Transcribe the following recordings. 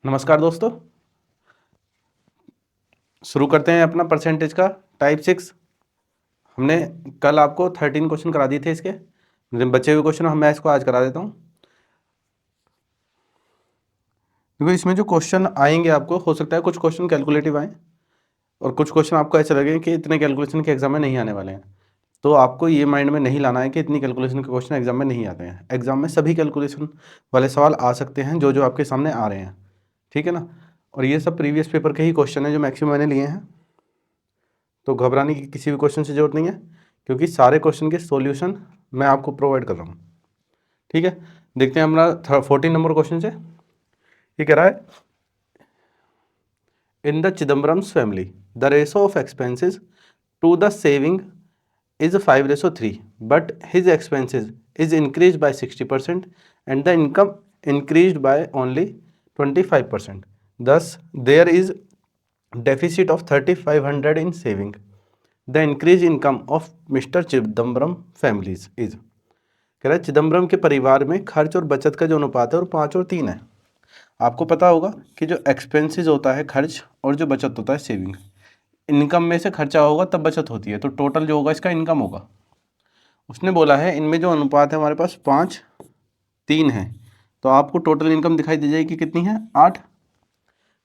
नमस्कार दोस्तों, शुरू करते हैं अपना परसेंटेज का टाइप 6। हमने कल आपको 13 क्वेश्चन करा दिए थे इसके, बचे हुए क्वेश्चन मैं इसको आज करा देता हूँ। देखो इसमें जो क्वेश्चन आएंगे आपको हो सकता है कुछ क्वेश्चन कैलकुलेटिव आए और कुछ क्वेश्चन आपको ऐसे लगे कि इतने कैलकुलेशन के एग्जाम में नहीं आने वाले हैं। तो आपको ये माइंड में नहीं लाना है कि इतनी कैलकुलेशन के क्वेश्चन एग्जाम में नहीं आते हैं। एग्जाम में सभी कैलकुलेशन वाले सवाल आ सकते हैं जो जो आपके सामने आ रहे हैं, ठीक है ना। और ये सब प्रीवियस पेपर के ही क्वेश्चन है जो मैक्सिमम मैंने लिए हैं, तो घबराने की किसी भी क्वेश्चन से जरूरत नहीं है क्योंकि सारे क्वेश्चन के सॉल्यूशन मैं आपको प्रोवाइड कर रहा हूँ, ठीक है। देखते हैं हमारा 14 नंबर क्वेश्चन से। ये कह रहा है, in the Chidambaram's family the ratio of expenses to the saving is 5:3, but his expenses is increased by 60% and the income increased by only 25%. Thus, there is deficit of 3,500 in saving. The increased income of Mr. Chidambaram families is, कह रहा है चिदम्बरम के परिवार में खर्च और बचत का जो अनुपात है वो 5 और 3 है। आपको पता होगा कि जो एक्सपेंसेस होता है खर्च और जो बचत होता है सेविंग, इनकम में से खर्चा होगा तब बचत होती है, तो टोटल जो होगा इसका इनकम होगा। उसने बोला है इनमें जो अनुपात है हमारे पास 5:3 है, तो आपको टोटल इनकम दिखाई दे जाएगी कितनी है 8,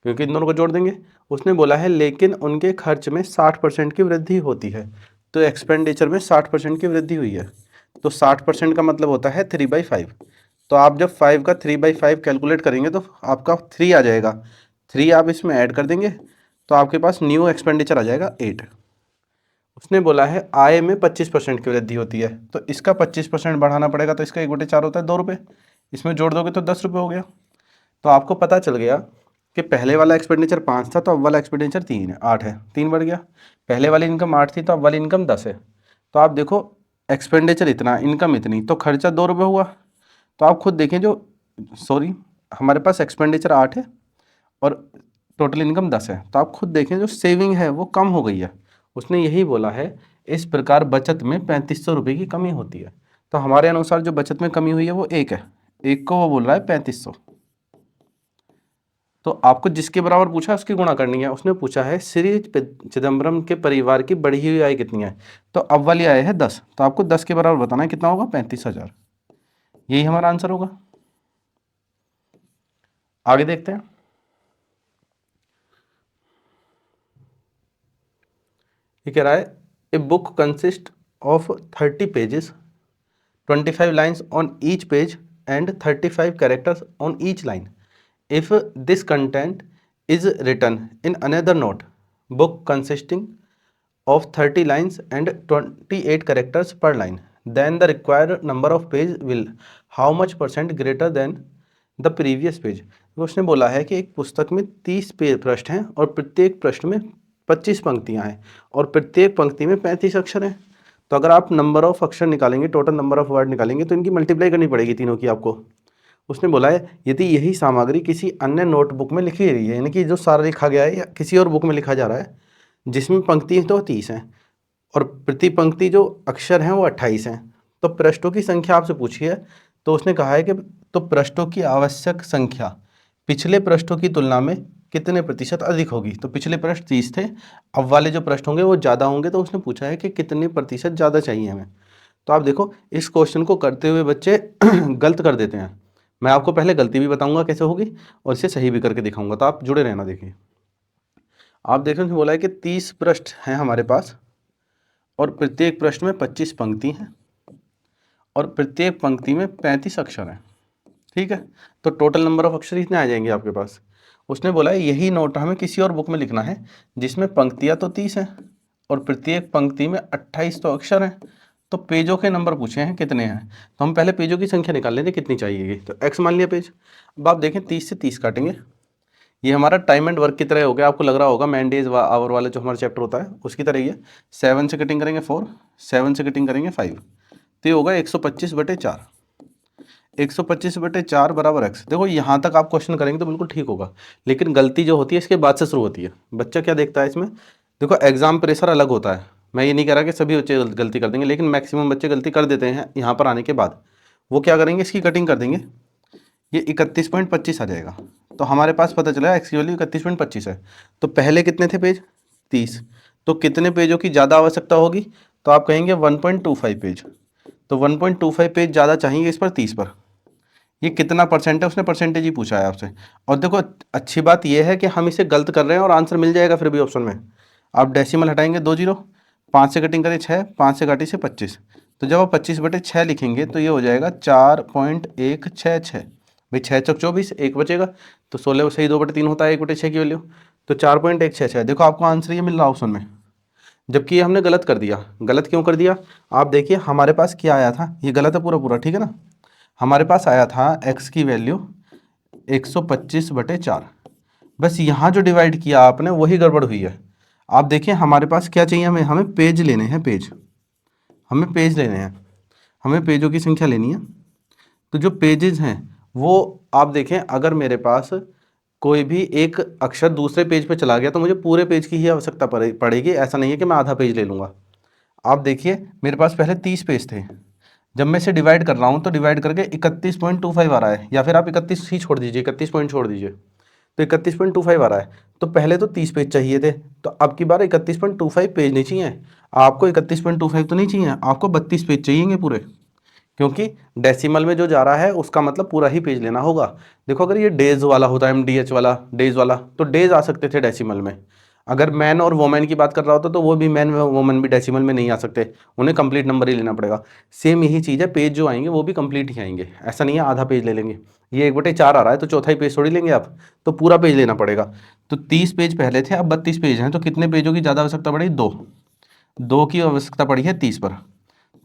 क्योंकि इन दोनों को जोड़ देंगे। उसने बोला है लेकिन उनके खर्च में 60% की वृद्धि होती है, तो एक्सपेंडिचर में 60% की वृद्धि हुई है, तो 60% का मतलब होता है 3/5। तो आप जब 5 का 3/5 कैलकुलेट करेंगे तो आपका 3 आ जाएगा, 3 आप इसमें ऐड कर देंगे तो आपके पास न्यू एक्सपेंडिचर आ जाएगा 8। उसने बोला है आय में 25% की वृद्धि होती है, तो इसका 25% बढ़ाना पड़ेगा, तो इसका 1/4 होता है 2 रुपये, इसमें जोड़ दोगे तो 10 रुपये हो गया। तो आपको पता चल गया कि पहले वाला एक्सपेंडिचर 5 था तो अब वाला एक्सपेंडिचर 3 है, 8 है, 3 बढ़ गया। पहले वाली इनकम 8 थी तो अब वाली इनकम 10 है। तो आप देखो एक्सपेंडिचर इतना, इनकम इतनी, तो खर्चा 2 रुपये हुआ। तो आप खुद देखें, जो हमारे पास एक्सपेंडिचर 8 है और टोटल इनकम 10 है, तो आप खुद देखें जो सेविंग है वो कम हो गई है। उसने यही बोला है इस प्रकार बचत में 3500 रुपये की कमी होती है। तो हमारे अनुसार जो बचत में कमी हुई है वो 1 है, 1 को वो बोल रहा है 3500। तो आपको जिसके बराबर पूछा उसकी गुणा करनी है। उसने पूछा है श्री चिदम्बरम के परिवार की बढ़ी हुई आय कितनी है, तो अब वाली आय है 10, तो आपको 10 के बराबर बताना है कितना होगा 35,000। यही हमारा आंसर होगा। आगे देखते हैं। ये कह रहा है a book consist of 30 pages, 25 lines on each page and 35 characters on each line. If this content is written in another note book consisting of 30 lines and 28 characters per line, then the required number of page will how much % greater than the previous page. तो उसने बोला है कि एक पुस्तक में 30 पृष्ठ हैं और प्रत्येक पृष्ठ में 25 पंक्तियां हैं और प्रत्येक पंक्ति में 35 अक्षर हैं। तो अगर आप नंबर ऑफ अक्षर निकालेंगे, टोटल नंबर ऑफ वर्ड निकालेंगे, तो इनकी मल्टीप्लाई करनी पड़ेगी तीनों की आपको। उसने बोला है यदि यही सामग्री किसी अन्य नोटबुक में लिखी गई है, यानी कि जो सारा लिखा गया है या किसी और बुक में लिखा जा रहा है जिसमें पंक्ति तो 30 हैं और प्रति पंक्ति जो अक्षर हैं वो 28 हैं, तो पृष्ठों की संख्या आपसे पूछी है। तो उसने कहा है कि तो पृष्ठों की आवश्यक संख्या पिछले पृष्ठों की तुलना में कितने प्रतिशत अधिक होगी। तो पिछले पृष्ठ 30 थे, अब वाले जो पृष्ठ होंगे वो ज़्यादा होंगे, तो उसने पूछा है कि कितने प्रतिशत ज़्यादा चाहिए हमें। तो आप देखो इस क्वेश्चन को करते हुए बच्चे गलत कर देते हैं। मैं आपको पहले गलती भी बताऊंगा कैसे होगी और इसे सही भी करके दिखाऊंगा, तो आप जुड़े रहना। देखिए आप देखें बोला है कि 30 पृष्ठ हैं हमारे पास और प्रत्येक पृष्ठ में 25 पंक्ति हैं और प्रत्येक पंक्ति में 35 अक्षर हैं, ठीक है। तो टोटल नंबर ऑफ अक्षर इतने आ जाएंगे आपके पास। उसने बोला है यही नोट हमें किसी और बुक में लिखना है जिसमें पंक्तियाँ तो 30 हैं और प्रत्येक पंक्ति में 28 तो अक्षर हैं, तो पेजों के नंबर पूछे हैं कितने हैं। तो हम पहले पेजों की संख्या निकाल लेते कितनी चाहिएगी। तो x मान लिया पेज। अब आप देखें 30 से 30 काटेंगे, ये हमारा टाइम एंड वर्क की तरह हो गया। आपको लग रहा होगा मैन डेज आवर वाले जो हमारा चैप्टर होता है उसकी तरह ही है। 7 से कटिंग करेंगे 4, 7 से कटिंग करेंगे 5, तो ये होगा 125/4। 125/4 बराबर x। देखो यहाँ तक आप क्वेश्चन करेंगे तो बिल्कुल ठीक होगा, लेकिन गलती जो होती है इसके बाद से शुरू होती है। बच्चा क्या देखता है इसमें, देखो एग्जाम प्रेशर अलग होता है। मैं ये नहीं कह रहा कि सभी बच्चे गलती कर देंगे, लेकिन मैक्सिमम बच्चे गलती कर देते हैं। यहाँ पर आने के बाद वो क्या करेंगे, इसकी कटिंग कर देंगे, ये 31.25 आ जाएगा। तो हमारे पास पता चला एक्स की वैल्यू 31.25 है। तो पहले कितने थे पेज? 30। तो कितने पेजों की ज़्यादा आवश्यकता होगी? तो आप कहेंगे 1.25 पेज। तो 1.25 पेज ज़्यादा चाहिए इस पर 30 पर। ये कितना परसेंट है, उसने परसेंटेज ही पूछा है आपसे। और देखो अच्छी बात ये है कि हम इसे गलत कर रहे हैं और आंसर मिल जाएगा फिर भी ऑप्शन में। आप डेसिमल हटाएंगे 2 जीरो, 5 से कटिंग करें 6, 5 से घटी से 25। तो जब आप 25/6 लिखेंगे तो ये हो जाएगा 4.166। भाई 6 चौक 24, एक बचेगा तो 16 सही 2/3 होता है 1/6 की वैल्यू। तो 4.166। देखो आपको आंसर ये मिल रहा ऑप्शन में, जबकि ये हमने गलत कर दिया। गलत क्यों कर दिया? आप देखिए हमारे पास क्या आया था, ये गलत है पूरा पूरा, ठीक है ना। हमारे पास आया था x की वैल्यू 125/4। बस यहाँ जो डिवाइड किया आपने वही गड़बड़ हुई है। आप देखिए हमारे पास क्या चाहिए, हमें हमें पेज लेने हैं, पेज, हमें पेज लेने हैं, हमें पेजों की संख्या लेनी है। तो जो पेजेस हैं वो आप देखें, अगर मेरे पास कोई भी एक अक्षर दूसरे पेज पे चला गया तो मुझे पूरे पेज की ही आवश्यकता पड़ेगी। ऐसा नहीं है कि मैं आधा पेज ले लूँगा। आप देखिए मेरे पास पहले 30 पेज थे, जब मैं इसे डिवाइड कर रहा हूँ तो डिवाइड करके 31.25 आ रहा है, या फिर आप 31 ही छोड़ दीजिए, 31 पॉइंट छोड़ दीजिए, तो 31.25 आ रहा है। तो पहले तो 30 पेज चाहिए थे, तो अब की बार 31.25 पेज नहीं चाहिए आपको। 31.25 तो नहीं चाहिए आपको, 32 पेज चाहिए पूरे, क्योंकि डेसिमल में जो जा रहा है उसका मतलब पूरा ही पेज लेना होगा। देखो अगर ये डेज वाला होता है, MDH वाला, डेज वाला, तो डेज आ सकते थे डेसिमल में। अगर मैन और वोमेन की बात कर रहा होता तो वो भी मैन वोमेन भी डेसिमल में नहीं आ सकते, उन्हें कंप्लीट नंबर ही लेना पड़ेगा। सेम यही चीज़ है, पेज जो आएंगे वो भी कंप्लीट ही आएंगे, ऐसा नहीं है आधा पेज ले लेंगे। ये 1/4 आ रहा है तो चौथा ही पेज थोड़ी लेंगे आप, तो पूरा पेज लेना पड़ेगा। तो 30 पेज पहले थे, अब 32 पेज हैं, तो कितने पेजों की ज़्यादा आवश्यकता पड़ी? 2। 2 की आवश्यकता पड़ी है 30 पर।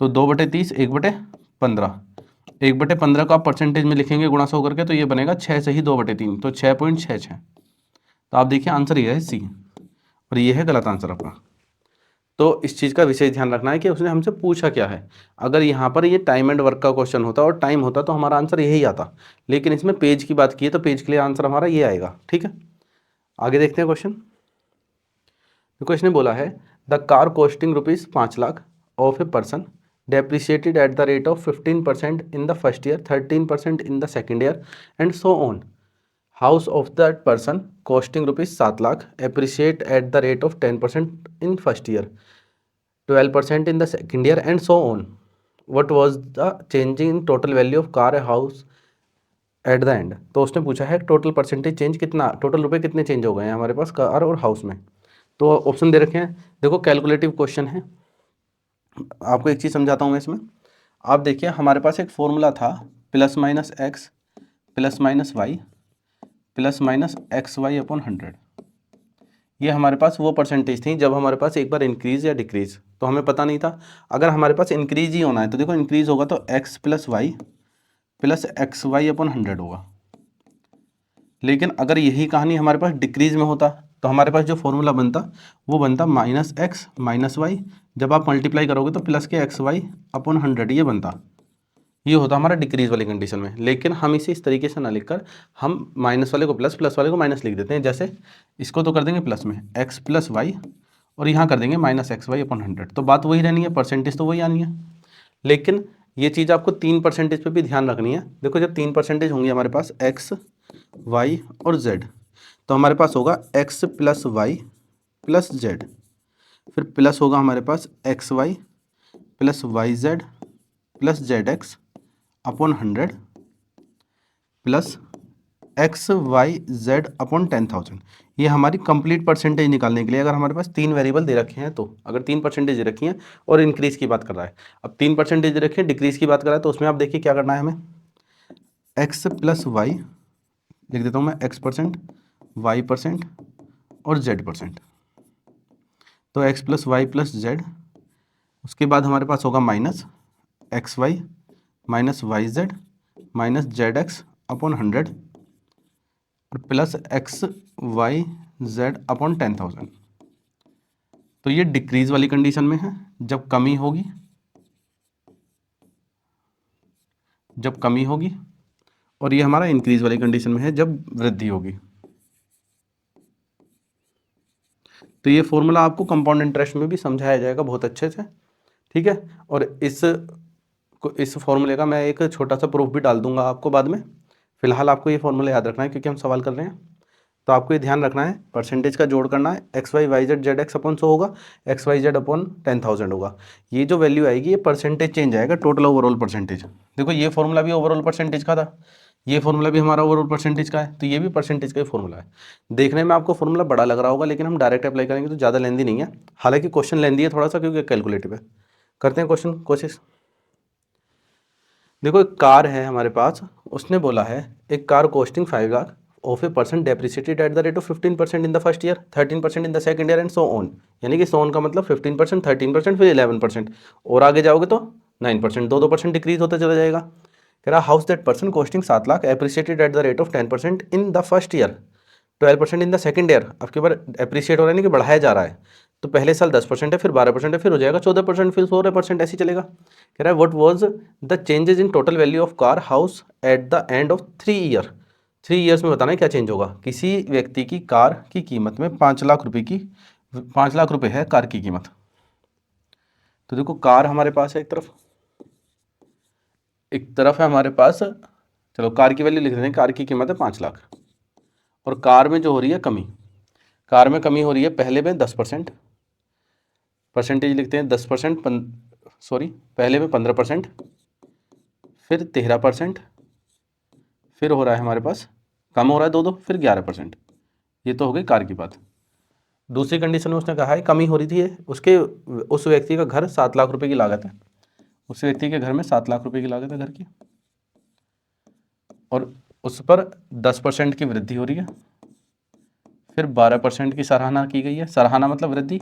तो 2/30 1/15, 1/15 को आप परसेंटेज में लिखेंगे गुणा 100 करके, तो ये बनेगा 6 से ही 2/3, तो 6.66। तो आप देखिए आंसर ये है सी, और ये है गलत आंसर आपका। तो इस चीज़ का विशेष ध्यान रखना है कि उसने हमसे पूछा क्या है। अगर यहाँ पर ये टाइम एंड वर्क का क्वेश्चन होता और टाइम होता तो हमारा आंसर यही आता, लेकिन इसमें पेज की बात की है तो पेज के लिए आंसर हमारा ये आएगा, ठीक है। आगे देखते हैं क्वेश्चन। देखो इसने बोला है the car costing ₹5 lakh of a person depreciated at the rate of 15% in the first year, 13% in the second year, and so on. House of that person costing ₹7 lakh appreciate at the rate of 10% in first year, 12% in the second year, and so on. What was the changing in total value of car, a house at the end? तो उसने पूछा है total percentage change कितना, total रुपए कितने change हो गए हैं हमारे पास कार और हाउस में। तो ऑप्शन दे रखे हैं, देखो कैलकुलेटिव क्वेश्चन है। आपको एक चीज़ समझाता हूँ मैं इसमें। आप देखिए हमारे पास एक फॉर्मूला था +-x +-y +-xy/100। ये हमारे पास वो परसेंटेज थी जब हमारे पास एक बार इंक्रीज या डिक्रीज, तो हमें पता नहीं था। अगर हमारे पास इंक्रीज ही होना है तो देखो इंक्रीज होगा तो x + y +xy/100 होगा। लेकिन अगर यही कहानी हमारे पास डिक्रीज में होता तो हमारे पास जो फॉर्मूला बनता वो बनता -x -y, जब आप मल्टीप्लाई करोगे तो प्लस के xy/100 ये बनता। ये होता हमारा डिक्रीज वाली कंडीशन में। लेकिन हम इसे इस तरीके से ना लिखकर हम माइनस वाले को प्लस, प्लस वाले को माइनस लिख देते हैं। जैसे इसको तो कर देंगे प्लस में x + y और यहाँ कर देंगे -xy/100, तो बात वही रहनी है, परसेंटेज तो वही आनी है। लेकिन ये चीज़ आपको 3 परसेंटेज पे भी ध्यान रखनी है। देखो जब 3 परसेंटेज होंगी हमारे पास x, y और z, तो हमारे पास होगा x + y + z, फिर प्लस होगा हमारे पास xy + yz + zx/100 plus xyz/10,000। ये हमारी कंप्लीट परसेंटेज निकालने के लिए, अगर हमारे पास 3 वेरिएबल दे रखे हैं, तो अगर 3 परसेंटेज दे रखी हैं और इंक्रीज की बात कर रहा है, अब 3 परसेंटेज दे रखे हैं, डिक्रीज की बात कर रहा है, तो उसमें आप देखिए क्या करना है हमें, x + y लिख देता हूँ मैं, x%, y% और z%। तो x + y + z, उसके बाद हमारे पास होगा -xy -yz -zx/100 और प्लस xyz/10,000। तो ये डिक्रीज वाली कंडीशन में है, जब कमी होगी, और ये हमारा इंक्रीज वाली कंडीशन में है जब वृद्धि होगी। तो ये फॉर्मूला आपको कंपाउंड इंटरेस्ट में भी समझाया जाएगा बहुत अच्छे से, ठीक है। और इस फॉर्मूले का मैं एक छोटा सा प्रूफ भी डाल दूंगा आपको बाद में, फिलहाल आपको ये फॉर्मूला याद रखना है क्योंकि हम सवाल कर रहे हैं। तो आपको ये ध्यान रखना है, परसेंटेज का जोड़ करना है, X Y Y Z Z X upon 100 होगा, एक्स वाई जेड अपॉन 10,000 होगा। ये जो वैल्यू आएगी ये परसेंटेज चेंज आएगा, टोटल ओवरऑल परसेंटेज। देखो ये फॉर्मूला भी ओवरऑल परसेंटेज का था, ये फॉर्मूला भी हमारा ओवरऑल परसेंटेज का है, तो ये भी परसेंटेज का ही फॉर्मूला है। देखने में आपको फॉर्मूला बड़ा लग रहा होगा, लेकिन हम डायरेक्ट अप्लाई करेंगे तो ज़्यादा लेंदी नहीं है। हालांकि क्वेश्चन लेंदी है थोड़ा सा क्योंकि कैलकुलेटिव है। करते हैं क्वेश्चन कोशिश। देखो एक कार है हमारे पास, उसने बोला है एक car costing 5 lakh of a person depreciated at the rate of 15% in the first year, 13% in the second year and so on. यानी कि सो ऑन का मतलब 15%, 13%, फिर 11%, और आगे जाओगे तो 9%, 2% डिक्रीज होता चला जाएगा। कह रहा house that person costing 7 lakh appreciated at the rate of 10% in the first year, 12% in the second year. अब के बाद एप्रिशिएट हो रहा है, कि बढ़ाया जा रहा है। तो पहले साल 10% है, फिर 12% है, फिर हो जाएगा 14%, फिर 16%, ऐसे चलेगा। कह रहा है what was the changes in total value of car house at the end of 3 year. 3 years में बताना है क्या चेंज होगा। किसी व्यक्ति की कार की कीमत में 5 लाख रुपए की, 5 लाख रुपए है कार की कीमत। तो देखो कार हमारे पास है एक तरफ है हमारे पास, चलो कार की वैल्यू लिख देते हैं, कार की कीमत है 5 लाख, और कार में जो हो रही है कमी, कार में कमी हो रही है पहले में 10%, परसेंटेज लिखते हैं 10%, सॉरी पहले में 15%, फिर 13%, फिर हो रहा है हमारे पास कम हो रहा है 2 फिर 11%। ये तो हो गई कार की बात। दूसरी कंडीशन में उसने कहा है कमी हो रही थी उसके, उस व्यक्ति का घर 7 लाख रुपए की लागत है, उस व्यक्ति के घर में 7 लाख रुपए की लागत है घर की, और उस पर 10% की वृद्धि हो रही है, फिर 12% की सराहना की गई है, सराहना मतलब वृद्धि,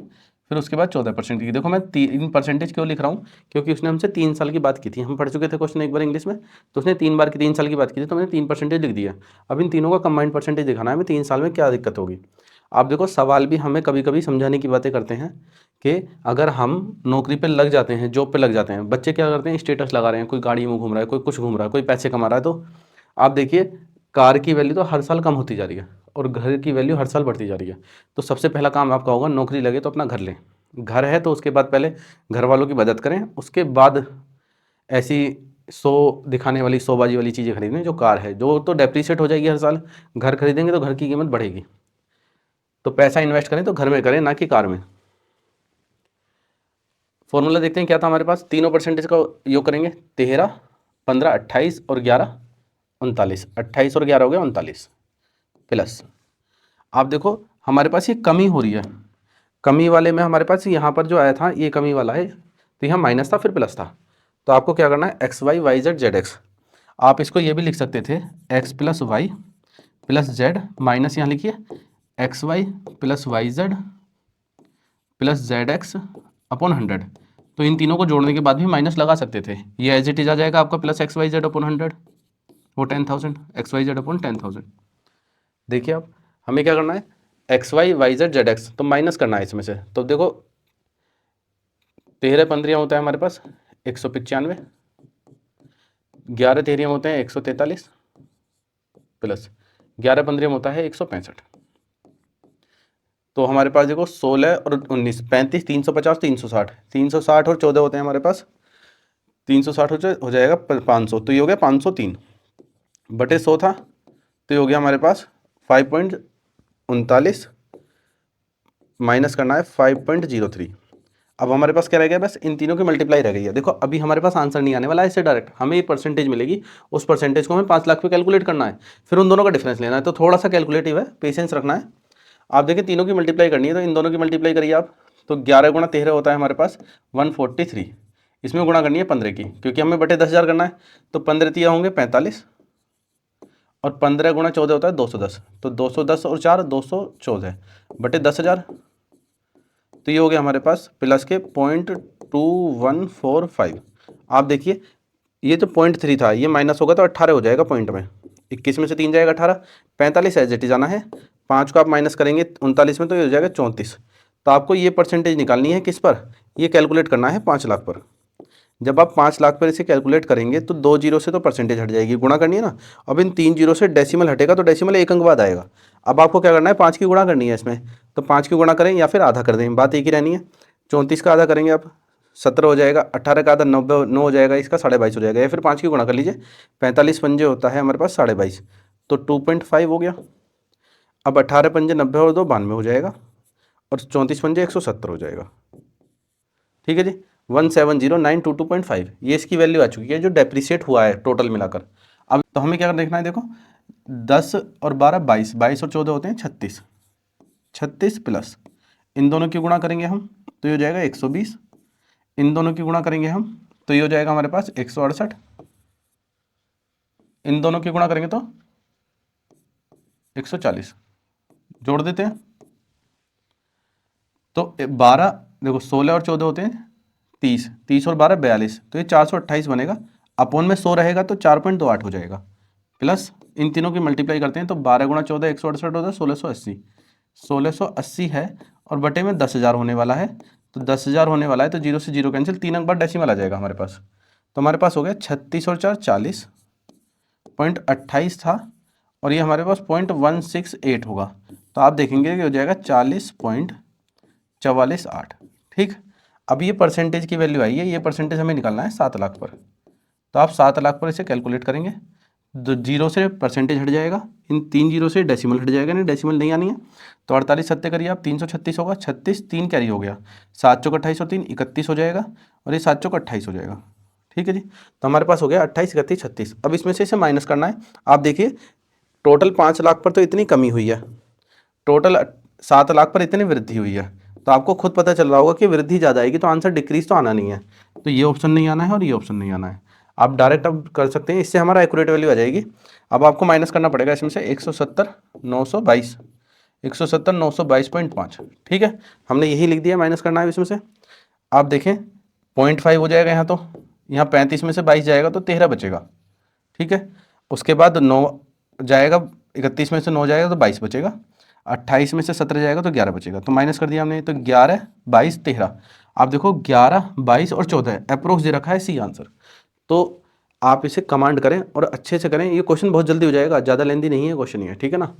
फिर उसके बाद 14% की। देखो मैं 3% क्यों लिख रहा हूँ, क्योंकि उसने हमसे 3 साल की बात की थी, हम पढ़ चुके थे क्वेश्चन एक बार इंग्लिश में, तो उसने 3 बार की 3 साल की बात की थी, तो मैंने 3% लिख दिया। अब इन तीनों का कंबाइंड परसेंटेज दिखाना है हमें 3 साल में क्या दिक्कत होगी। आप देखो सवाल भी हमें कभी कभी समझाने की बातें करते हैं कि अगर हम नौकरी पर लग जाते हैं, जॉब पर लग जाते हैं, बच्चे क्या करते हैं स्टेटस लगा रहे हैं, कोई गाड़ी में घूम रहा है, कोई कुछ घूम रहा है, कोई पैसे कमा रहा है, तो आप देखिए कार की वैल्यू तो हर साल कम होती जा रही है और घर की वैल्यू हर साल बढ़ती जा रही है। तो सबसे पहला काम आपका होगा, नौकरी लगे तो अपना घर लें, घर है तो उसके बाद पहले घर वालों की मदद करें, उसके बाद ऐसी दिखाने वाली शोबाजी वाली चीज़ें खरीदें। जो कार है जो तो डेप्रीशिएट हो जाएगी हर साल, घर खरीदेंगे तो घर की कीमत बढ़ेगी। तो पैसा इन्वेस्ट करें तो घर में करें, ना कि कार में। फॉर्मूला देखते हैं क्या था हमारे पास, तीनों परसेंटेज का योग करेंगे, 13, 15, 28 और 11, 39, 28 और 11 हो गया 39, प्लस आप देखो हमारे पास ये कमी हो रही है, कमी वाले में हमारे पास यहाँ पर जो आया था ये कमी वाला है, तो यहाँ माइनस था फिर प्लस था। तो आपको क्या करना है, X Y Y Z Z X, आप इसको ये भी लिख सकते थे X plus Y plus Z, minus यहाँ लिखिए X Y plus Y Z plus Z X upon 100। तो इन तीनों को जोड़ने के बाद भी माइनस लगा सकते थे, ये एज इट इज आ जाएगा आपका plus X Y Z upon 100, वो 10,000, एक्स वाई जेड अपॉन 10,000। देखिए अब हमें क्या करना है, X Y Y Z Z X, तो माइनस करना है इसमें से। तो देखो 13 पंद्रह होता है हमारे पास 195, 11 13 होते हैं 143, प्लस 11 15 होता है 165। तो हमारे पास देखो 16 और 19, 35, 350, 360, 360 और 14 होते हैं हमारे पास, 360 हो जाएगा 500, तो ये हो गया 503 बटे 100 था, तो ये हो गया हमारे पास 5.39, माइनस करना है 5.03। अब हमारे पास क्या रह गया, बस इन तीनों की मल्टीप्लाई रह गई है। देखो अभी हमारे पास आंसर नहीं आने वाला है इससे डायरेक्ट, हमें ये परसेंटेज मिलेगी, उस परसेंटेज को हमें 5 लाख पे कैलकुलेट करना है, फिर उन दोनों का डिफरेंस लेना है। तो थोड़ा सा कैलकुलेटिव है, पेशेंस रखना है। आप देखिए तीनों की मल्टीप्लाई करनी है, तो इन दोनों की मल्टीप्लाई करिए आप, तो 11 गुणा 13 होता है हमारे पास 143, इसमें गुणा करनी है 15 की, क्योंकि हमें बटे 10,000 करना है। तो 15 तिया होंगे 45, और 15 गुणा 14 होता है 210, तो 210 और 4 214 बटे 10,000, तो ये हो गया हमारे पास प्लस के 0.2145। आप देखिए ये तो 0.3 था, ये माइनस होगा तो 18 हो जाएगा पॉइंट में, 21 में से 3 जाएगा 18, 45 एज इट इज जाना है, 5 को आप माइनस करेंगे 39 में तो ये हो जाएगा 34। तो आपको ये परसेंटेज निकालनी है किस पर, ये कैलकुलेट करना है 5 लाख पर। जब आप 5 लाख पर इसे कैलकुलेट करेंगे तो 2 जीरो से तो परसेंटेज हट जाएगी, गुणा करनी है ना। अब इन 3 जीरो से डेसिमल हटेगा तो डेसिमल एक अंक बाद आएगा। अब आपको क्या करना है, 5 की गुणा करनी है इसमें, तो 5 की गुणा करें या फिर आधा कर दें, बात एक ही रहनी है। 34 का आधा करेंगे आप 17 हो जाएगा, 18 का आधा 9 हो जाएगा, इसका 22.5 हो जाएगा, या फिर 5 की गुणा कर लीजिए, 45 पंजे होता है हमारे पास 22.5, तो 2.5 हो गया। अब 18 पंजे 90 और 2 92 हो जाएगा, और 34 पंजे 170 हो जाएगा। ठीक है जी, 170,922.5 ये इसकी वैल्यू आ चुकी है जो डेप्रिसिएट हुआ है टोटल मिलाकर। अब तो हमें क्या देखना है, देखो 10 और 12 22, 22 और 14 होते हैं 36, 36 प्लस इन दोनों की गुणा करेंगे हम तो ये हो जाएगा 120, इन दोनों की गुणा करेंगे हम तो ये हो जाएगा हमारे पास 168, इन दोनों की गुणा करेंगे तो 140, जोड़ देते हैं तो 12, देखो 16 और 14 होते हैं 30, 30 और 12 42, तो ये 428 बनेगा, अपोन में 100 रहेगा तो 4.28 हो जाएगा, प्लस इन तीनों की मल्टीप्लाई करते हैं तो 12 गुणा 14 168 होता है 1680, 1680 है, और बटे में 10,000 होने वाला है, तो 10,000 होने वाला है तो 0 से 0 कैंसिल, 3 अंक बाद डेसिमल आ जाएगा हमारे पास, तो हमारे पास हो गया 36 और 4 40.28 था, और ये हमारे पास 0.168 होगा, तो आप देखेंगे कि हो जाएगा 40.448। ठीक, अब ये परसेंटेज की वैल्यू आई है, ये परसेंटेज हमें निकालना है 7 लाख पर, तो आप 7 लाख पर इसे कैलकुलेट करेंगे, तो 0 से परसेंटेज हट जाएगा, इन 3 0 से डेसिमल हट जाएगा, नहीं डेसिमल नहीं आनी है, तो 48 सत्ते करिए आप 336 होगा, 36 3 कैरी हो गया, 7 चौक 28 और 3 31 हो जाएगा, और ये 7 चौक 28 हो जाएगा। ठीक है जी, तो हमारे पास हो गया 28 31 36। अब इसमें से इसे माइनस करना है, आप देखिए टोटल 5 लाख पर तो इतनी कमी हुई है, टोटल 7 लाख पर इतनी वृद्धि हुई है, तो आपको खुद पता चल रहा होगा कि वृद्धि ज़्यादा आएगी तो आंसर डिक्रीज तो आना नहीं है, तो ये ऑप्शन नहीं आना है और ये ऑप्शन नहीं आना है, आप डायरेक्ट अब कर सकते हैं, इससे हमारा एक्यूरेट वैल्यू आ जाएगी। अब आपको माइनस करना पड़ेगा इसमें से 170 922, 170 922.5। ठीक है, हमने यही लिख दिया, माइनस करना है इसमें से। आप देखें 0.5 हो जाएगा यहाँ, तो यहाँ 35 में से 22 जाएगा तो 13 बचेगा। ठीक है, उसके बाद 9 जाएगा, 31 में से 9 जाएगा तो 22 बचेगा, 28 में से 17 जाएगा तो 11 बचेगा, तो माइनस कर दिया हमने, तो 11 22 13, आप देखो 11 22 और 14 अप्रोक्स दे रखा है सी आंसर, तो आप इसे कमांड करें और अच्छे से करें, ये क्वेश्चन बहुत जल्दी हो जाएगा, ज़्यादा लेंदी नहीं है क्वेश्चन ये। ठीक है ना,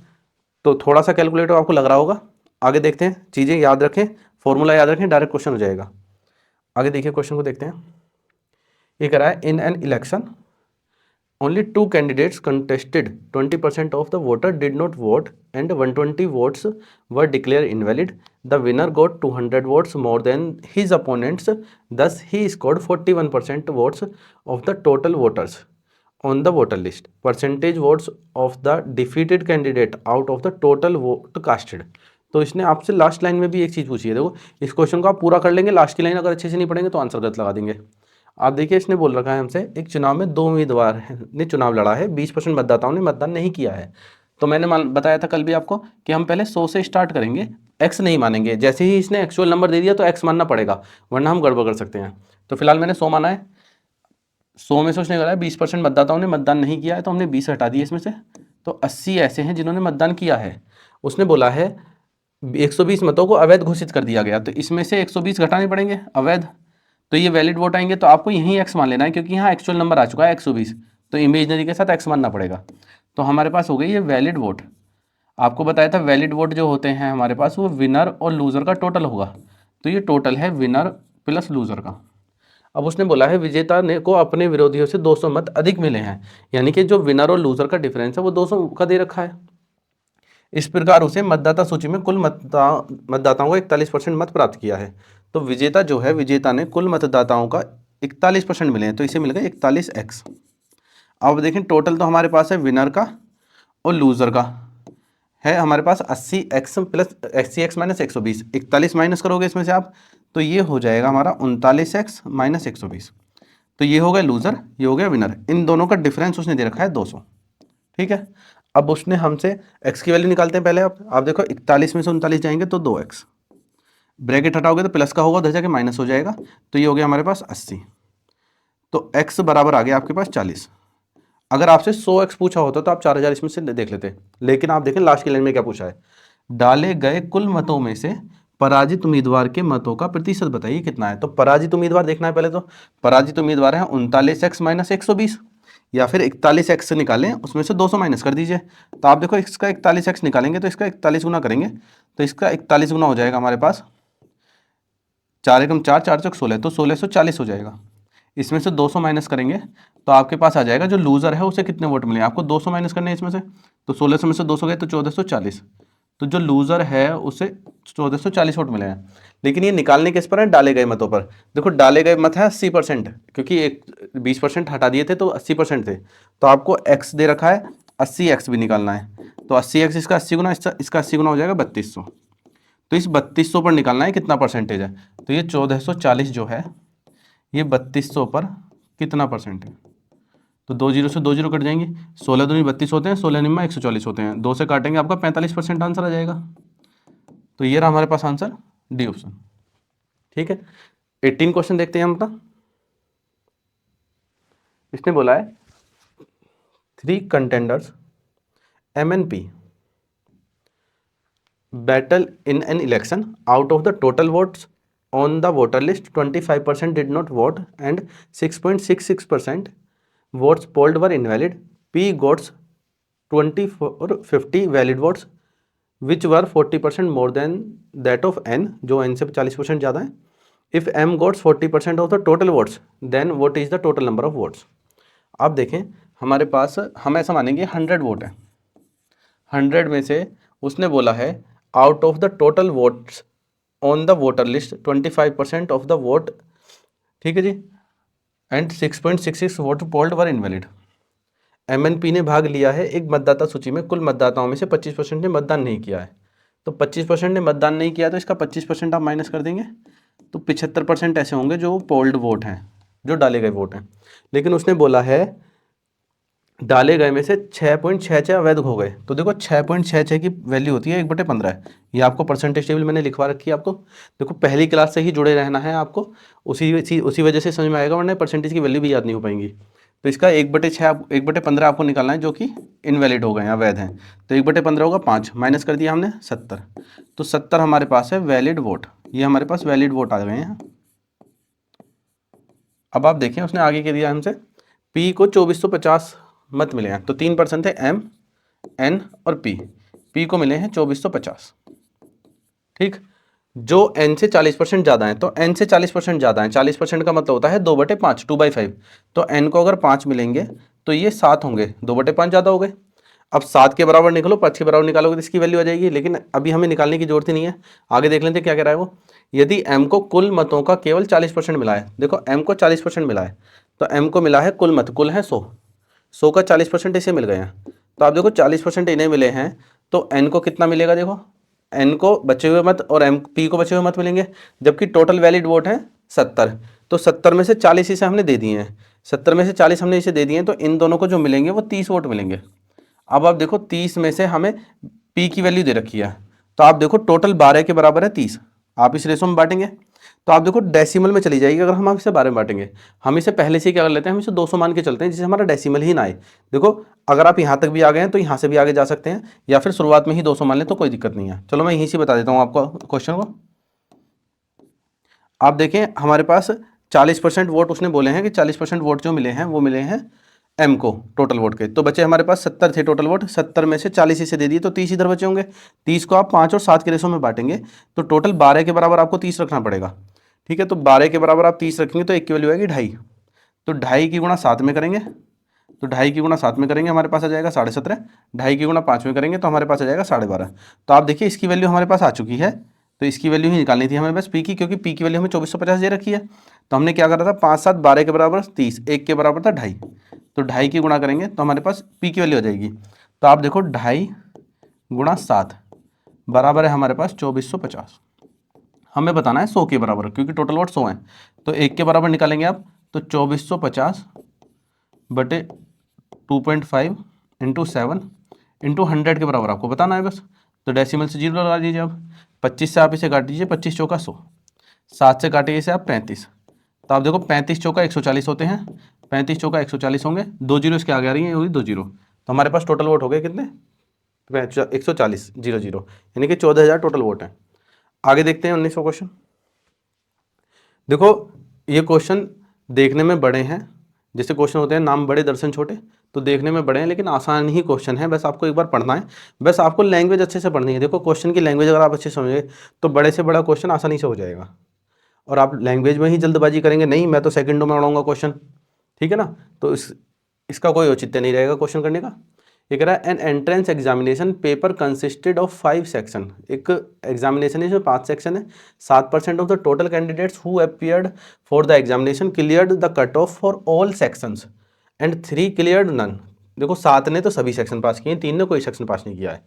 तो थोड़ा सा कैलकुलेटर आपको लग रहा होगा, आगे देखते हैं, चीज़ें याद रखें, फॉर्मूला याद रखें, डायरेक्ट क्वेश्चन हो जाएगा। आगे देखिए क्वेश्चन को देखते हैं, ये कह रहा है in an election only two candidates contested, 20% of the voter did not vote and 120 votes were declared invalid. The winner got 200 votes more than his opponents, thus he scored 41% votes of the total voters on the voter list. Percentage votes of the defeated candidate out of the total vote casted. तो इसने आपसे last line में भी एक चीज़ पूछी है, देखो इस क्वेश्चन को आप पूरा कर लेंगे, लास्ट की लाइन अगर अच्छे से नहीं पढ़ेंगे तो आंसर गलत लगा देंगे। आप देखिए इसने बोल रखा है हमसे, एक चुनाव में 2 उम्मीदवार ने चुनाव लड़ा है, 20% मतदाताओं ने मतदान नहीं किया है, तो मैंने बताया था कल भी आपको कि हम पहले 100 से स्टार्ट करेंगे, एक्स नहीं मानेंगे, जैसे ही इसने एक्चुअल नंबर दे दिया तो एक्स मानना पड़ेगा, वरना हम गड़बड़ कर सकते हैं। तो फिलहाल मैंने 100 माना है, 100 में से उसने कहा है 20% मतदाताओं ने मतदान नहीं किया है, तो हमने 20 हटा दिए इसमें से, तो 80 ऐसे हैं जिन्होंने मतदान किया है। उसने बोला है 120 मतों को अवैध घोषित कर दिया गया, तो इसमें से 120 घटाने पड़ेंगे अवैध, तो ये वैलिड वोट आएंगे, तो आपको यहीं एक्स मान लेना है, क्योंकि यहाँ एक्चुअल नंबर आ चुका है 120, तो इमेजनरी के साथ एक्स मानना पड़ेगा। तो हमारे पास हो गई ये वैलिड वोट। आपको बताया था वैलिड वोट जो होते हैं हमारे पास वो विनर और लूज़र का टोटल होगा, तो ये टोटल है विनर प्लस लूज़र का। अब उसने बोला है विजेता ने को अपने विरोधियों से 200 मत अधिक मिले हैं, यानी कि जो विनर और लूज़र का डिफरेंस है वो 200 का दे रखा है। इस प्रकार उसे मतदाता सूची में कुल मतदाताओं को 41% मत प्राप्त किया है। तो विजेता जो है, विजेता ने कुल मतदाताओं का 41% मिले हैं, तो इसे मिल गए 41x। अब देखें टोटल तो हमारे पास है विनर का और लूज़र का है हमारे पास 80x plus 80x minus 120, 41 minus करोगे इसमें से आप तो ये हो जाएगा हमारा 39x माइनस 120, तो ये हो गया लूज़र, ये हो गया विनर, इन दोनों का डिफरेंस उसने दे रखा है 200। ठीक है, अब उसने हमसे x की वैल्यू निकालते हैं पहले। आप देखो 41 में से 39 जाएंगे तो 2x, ब्रैकेट हटाओगे तो प्लस का होगा, उधर जाके माइनस हो जाएगा, तो ये हो गया हमारे पास 80, तो x बराबर आ गया आपके पास 40। अगर आपसे 100x पूछा होता तो आप 4000 इसमें से देख लेते, लेकिन आप देखें लास्ट की लाइन में क्या पूछा है, डाले गए कुल मतों में से पराजित उम्मीदवार के मतों का प्रतिशत बताइए कितना है। तो पराजित उम्मीदवार देखना है पहले, तो पराजित उम्मीदवार है 39x माइनस 120, या फिर 41x से निकालें, उसमें से 200 माइनस कर दीजिए, तो आप देखो इसका 41x निकालेंगे तो इसका 41 गुना करेंगे, तो इसका 41 गुना हो जाएगा हमारे पास 4 एकम 4, 4 चौक 16, तो 1640 हो जाएगा। इसमें से 200 माइनस करेंगे तो आपके पास आ जाएगा जो लूज़र है उसे कितने वोट मिले, आपको 200 माइनस करने हैं इसमें से, तो 1600 में से 200 गए तो 1440, तो जो लूज़र है उसे 1440 वोट मिले हैं। लेकिन ये निकालने किस पर है, डाले गए मतों पर। देखो डाले गए मत है 80%, क्योंकि एक 20% हटा दिए थे तो 80% थे, तो आपको x दे रखा है 80x भी निकालना है, तो 80x इसका 80 गुना, इसका 80 गुना हो जाएगा 3200, तो इस 3200 पर निकालना है कितना परसेंटेज है, तो ये 1440 जो है ये 3200 पर कितना परसेंट है, तो 2 जीरो से 2 जीरो कट जाएंगे, 16 दूनी 32 होते हैं, 16 निम्मा 140 होते हैं, 2 से काटेंगे आपका 45% आंसर आ जाएगा। तो ये रहा हमारे पास आंसर, डी ऑप्शन। ठीक है, 18 क्वेश्चन देखते हैं हम अपना। इसने बोला है 3 contenders M and P battle in an election. Out of the total votes on the voter list, 25% did not vote and 6.66% votes polled were invalid. P got 50 valid votes which were 40% more than that of N, जो N से 40% ज़्यादा है. If M got 40% of the total votes, then what is the total number of votes? आप देखें हमारे पास, हम ऐसा मानेंगे 100 वोट है, 100 में से उसने बोला है out of the total votes on the voter list 25% of the vote, ठीक है जी, and 6.66 vote polled were invalid. MNP ने भाग लिया है एक मतदाता सूची में, कुल मतदाताओं में से 25% ने मतदान नहीं किया है, तो 25% ने मतदान नहीं किया तो इसका 25% आप माइनस कर देंगे, तो 75% ऐसे होंगे जो पोल्ड वोट हैं, जो डाले गए वोट हैं। लेकिन उसने बोला है डाले गए में से 6.66 अवैध हो गए, तो देखो 6.66 की वैल्यू होती है 1/15 है, ये आपको परसेंटेज टेबल मैंने लिखवा रखी है आपको, देखो पहली क्लास से ही जुड़े रहना है आपको, उसी वजह से समझ में आएगा, वरना परसेंटेज की वैल्यू भी याद नहीं हो पाएंगी। तो इसका 1/15 आपको निकालना है जो कि इनवैलिड हो गए हैं, अवैध हैं, तो 1/15 होगा 5, माइनस कर दिया हमने 70, तो 70 हमारे पास है वैलिड वोट, ये हमारे पास वैलिड वोट आ गए हैं। अब आप देखें उसने आगे क्या दिया हमसे, P को 2450 मत मिले हैं, तो 3% थे M, N और P को मिले हैं 2450। ठीक, जो N से 40% ज़्यादा है, तो N से 40% ज़्यादा है, 40% का मतलब होता है 2/5, 2/5, तो N को अगर 5 मिलेंगे तो ये 7 होंगे, 2/5 ज़्यादा हो गए। अब 7 के बराबर निकलो, 5 के बराबर निकालोगे तो इसकी वैल्यू आ जाएगी, लेकिन अभी हमें निकालने की जरूरत ही नहीं है, आगे देख लेते क्या कह रहा है वो। यदि M को कुल मतों का केवल 40% मिला है, देखो M को 40% मिला है, तो M को मिला है कुल मत, कुल है 100 का 40% इसे मिल गए हैं, तो आप देखो 40% इन्हें मिले हैं, तो N को कितना मिलेगा, देखो N को बचे हुए मत और P को बचे हुए मत मिलेंगे, जबकि टोटल वैलिड वोट है 70, तो 70 में से 40 इसे हमने दे दिए हैं, 70 में से 40 हमने इसे दे दिए हैं, तो इन दोनों को जो मिलेंगे वो 30 वोट मिलेंगे। अब आप देखो 30 में से हमें P की वैल्यू दे रखी है, तो आप देखो टोटल 12 के बराबर है 30, आप इस रेशो में बांटेंगे तो आप देखो डेसिमल में चली जाएगी, अगर हम इसे 12 में बांटेंगे, हम इसे पहले से क्या कर लेते हैं, हम इसे 200 मान के चलते हैं जिससे हमारा डेसिमल ही ना आए। देखो अगर आप यहाँ तक भी आ गए हैं तो यहाँ से भी आगे जा सकते हैं, या फिर शुरुआत में ही 200 मान लें तो कोई दिक्कत नहीं है। चलो मैं यहीं से बता देता हूँ आपको क्वेश्चन को। आप देखें हमारे पास 40% वोट उसने बोले हैं कि 40% वोट जो मिले हैं वो मिले हैं M को टोटल वोट के, तो बचे हमारे पास 70 थे टोटल वोट, 70 में से 40 इसे दे दिए तो 30 इधर बचे होंगे, 30 को आप 5 और 7 के रेशो में बांटेंगे तो टोटल 12 के बराबर आपको 30 रखना पड़ेगा। ठीक है, तो 12 के बराबर आप 30 रखेंगे तो एक की वैल्यू आएगी 2.5, तो 2.5 की गुणा 7 में करेंगे, तो 2.5 की गुणा 7 में करेंगे हमारे पास आ जाएगा 17.5, 2.5 की गुणा 5 में करेंगे तो हमारे पास आ जाएगा 12.5। तो आप देखिए इसकी वैल्यू हमारे पास आ चुकी है, तो इसकी वैल्यू ही निकालनी थी हमें बस P की, क्योंकि P की वैल्यू हमें 2450 दे रखी है, तो हमने क्या करा था 5 7 12 के बराबर 30, 1 के बराबर था 2.5, तो 2.5 की गुणा करेंगे तो हमारे पास P की वैल्यू आ जाएगी, तो आप देखो 2.5 गुणा 7 बराबर है हमारे पास 2450, हमें बताना है 100 के बराबर, क्योंकि टोटल वोट 100 हैं, तो 1 के बराबर निकालेंगे आप तो 2450 बटे 2.5 इंटू 7 इंटू 100 के बराबर आपको बताना है बस, तो डेसिमल से 0 लगा दीजिए आप, 25 से आप इसे काट दीजिए, 25 चौका 100, 7 से काटिए इसे आप 35, तो आप देखो 35 चौका 140 होते हैं, 35 चौका 140 होंगे, 2 जीरो इसके आगे आ रही है, होगी 2 जीरो, तो हमारे पास टोटल वोट हो गए कितने 140 0 यानी कि 14,000 टोटल वोट हैं। आगे देखते हैं 19वां क्वेश्चन। देखो ये क्वेश्चन देखने में बड़े हैं, जैसे क्वेश्चन होते हैं नाम बड़े दर्शन छोटे, तो देखने में बड़े हैं लेकिन आसान ही क्वेश्चन है, बस आपको एक बार पढ़ना है, बस आपको लैंग्वेज अच्छे से पढ़नी है। देखो क्वेश्चन की लैंग्वेज अगर आप अच्छे से समझे तो बड़े से बड़ा क्वेश्चन आसानी से हो जाएगा। और आप लैंग्वेज में ही जल्दबाजी करेंगे, नहीं मैं तो सेकंडों में उड़ाऊंगा क्वेश्चन, ठीक है ना, तो इसका कोई औचित्य नहीं रहेगा क्वेश्चन करने का। ये कह रहा है an entrance examination paper consisted of 5 section, एक एग्जामिनेशन है इसमें 5 सेक्शन है, 7% of the total candidates who appeared for the examination cleared the cut off for all sections and 3 cleared none. देखो 7 ने तो सभी सेक्शन पास किए, 3 ने कोई सेक्शन पास नहीं किया है।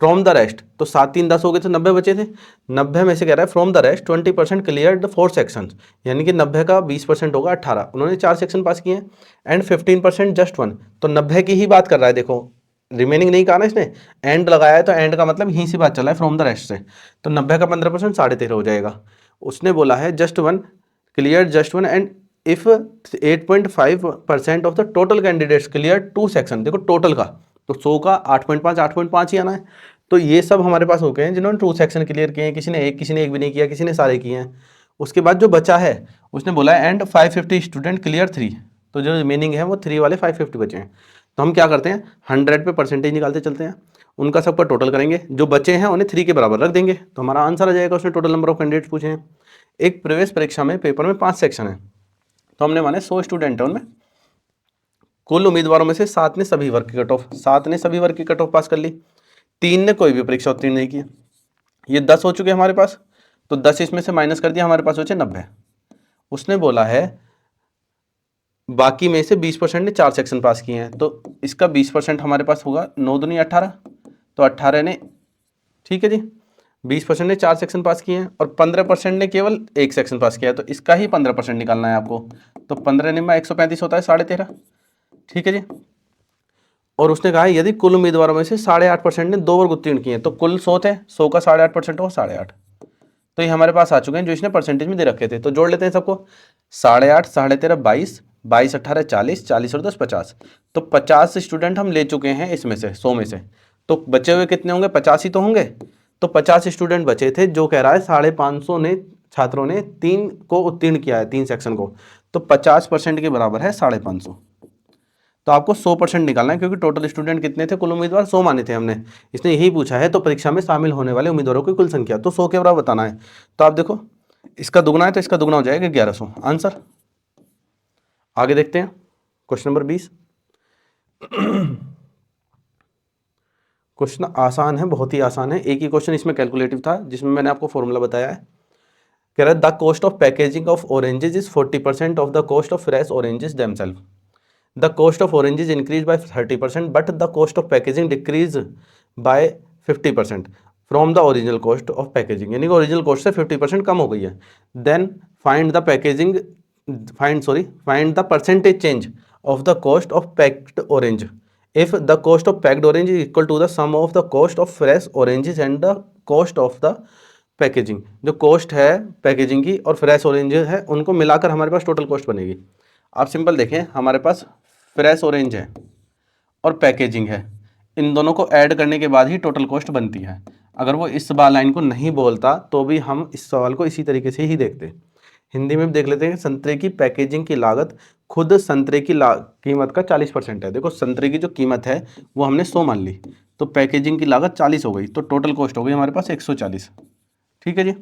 फ्रॉम द रेस्ट, तो 7 3 10 हो गए तो 90 बचे थे, 90 में से कह रहा है from the rest 20% cleared 4 section, यानी कि 90 का 20% होगा 18, उन्होंने 4 सेक्शन पास किए हैं। एंड 15% जस्ट 1, तो 90 की ही बात कर रहा है, देखो रिमेनिंग नहीं कहा ना इसने, एंड लगाया है तो एंड का मतलब यहीं से बात चला है फ्रॉम द रेस्ट से, तो 90 का 15% 13.5 हो जाएगा। उसने बोला है just one clear just one and if 8.5% of the total candidates clear 2 section, देखो टोटल का तो 100 का 8.5 ही आना है। तो ये सब हमारे पास हो गए हैं जिन्होंने 2 सेक्शन क्लियर किए हैं, किसी ने एक भी नहीं किया, किसी ने सारे किए हैं। उसके बाद जो बचा है उसने बोला है एंड 550 स्टूडेंट क्लियर 3, तो जो रिमेनिंग है वो 3 वाले 550 बचे हैं। तो हम क्या करते हैं 100 पे परसेंटेज निकालते चलते हैं, उनका सबका टोटल करेंगे, जो बचे हैं उन्हें 3 के बराबर रख देंगे, तो हमारा आंसर आ जाएगा। उसने टोटल नंबर ऑफ कैंडिडेट्स पूछे हैं। एक प्रवेश परीक्षा में पेपर में 5 सेक्शन है, तो हमने माने 100 स्टूडेंट है, उनमें कुल उम्मीदवारों में से 7 ने सभी वर्ग की कट ऑफ, 7 ने सभी वर्ग की कट ऑफ पास कर ली, 3 ने कोई भी परीक्षा उत्तीर्ण नहीं की। ये 10 हो चुके हमारे पास, तो 10 इसमें से माइनस कर दिया, हमारे पास बचे 90। उसने बोला है बाकी में से 20% ने 4 सेक्शन पास किए हैं, तो इसका 20% हमारे पास होगा 9 दूनी 18, तो 18 ने, ठीक है जी, 20% ने 4 सेक्शन पास किए हैं और 15% ने केवल 1 सेक्शन पास किया है, तो इसका ही 15% निकालना है आपको। तो 15 निम्मा 135 होता है 13.5, ठीक है जी। और उसने कहा है यदि कुल उम्मीदवारों में से 8.5% ने 2 वर्ग उत्तीर्ण किए हैं, तो कुल 100 थे, 100 का 8.5% हो 8.5, तो ये हमारे पास आ चुके हैं जो इसने परसेंटेज में दे रखे थे। तो जोड़ लेते हैं सबको, 8.5 13.5 22, 22 18 40, 40 और 10 50, तो 50 स्टूडेंट हम ले चुके हैं इसमें से 100 में से, तो बचे हुए कितने होंगे 85 ही तो होंगे। तो 50 स्टूडेंट बचे थे, जो कह रहा है 550 ने छात्रों ने 3 को उत्तीर्ण किया है, 3 सेक्शन को, तो 50% के बराबर है 550। तो आपको 100% निकालना है, क्योंकि टोटल स्टूडेंट कितने थे, कुल उम्मीदवार 100 माने थे हमने, इसने यही पूछा है, तो परीक्षा में शामिल होने वाले उम्मीदवारों की कुल संख्या, तो 100 के बराबर बताना है। तो आप देखो इसका दुगना है तो इसका दुगना हो जाएगा 1100 आंसर। आगे देखते हैं क्वेश्चन नंबर 20। क्वेश्चन आसान है, बहुत ही आसान है, एक ही क्वेश्चन इसमें कैलकुलेटिव था जिसमें मैंने आपको फॉर्मूला बताया है। कह रहा है the cost of packaging of oranges is 40% of the cost of fresh oranges themself. The cost of oranges increased by 30%, but the cost of packaging decreased by 50% from the original cost of packaging, यानी कि original cost से 50% कम हो गई है। Then find the packaging, find the percentage change of the cost of packed orange if the cost of packed orange is equal to the sum of the cost of fresh oranges and the cost of the packaging. जो cost है packaging की और fresh orange है उनको मिलाकर हमारे पास total cost बनेगी। आप सिंपल देखें, हमारे पास फ्रेश ऑरेंज है और पैकेजिंग है, इन दोनों को ऐड करने के बाद ही टोटल कॉस्ट बनती है। अगर वो इस लाइन को नहीं बोलता तो भी हम इस सवाल को इसी तरीके से ही देखते। हिंदी में भी देख लेते हैं, संतरे की पैकेजिंग की लागत खुद संतरे की कीमत का 40% है। देखो संतरे की जो कीमत है वो हमने 100 मान ली, तो पैकेजिंग की लागत 40 हो गई, तो टोटल कॉस्ट हो गई हमारे पास 140, ठीक है जी।